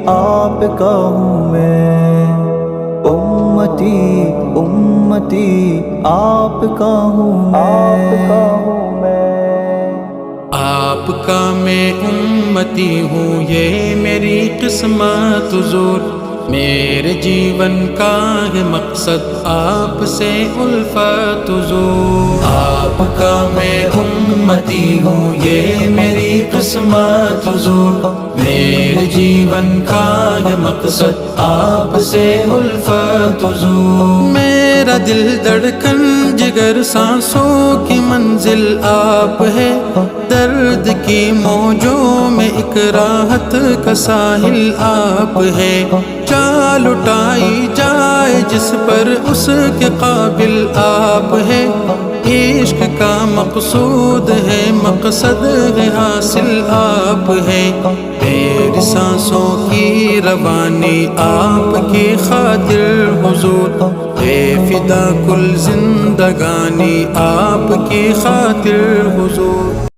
آپ کا ہوں میں، امتی امتی آپ کا ہوں میں، آپ کا میں امتی ہوں، یہ میری قسمت حضور، میرے جیون کا ہے مقصد آپ سے الفت حضور۔ آپ کا میں امتی ہوں، یہ میری قسمت حضور، میرے جیون کا ہے مقصد آپ سے الفت حضور۔ میرا دل دھڑکن جگر سانسوں کی منزل آپ ہے، درد کی موجوں میں ایک راحت کا ساحل آپ ہے، چال اٹھائی جائے جس پر اس کے قابل آپ ہے، عشق کا مقصود ہے مقصد ہے حاصل آپ ہے، میری سانسوں کی روانی آپ کی خاطر حضور، اے فدا کل زندگانی آپ کی خاطر حضور۔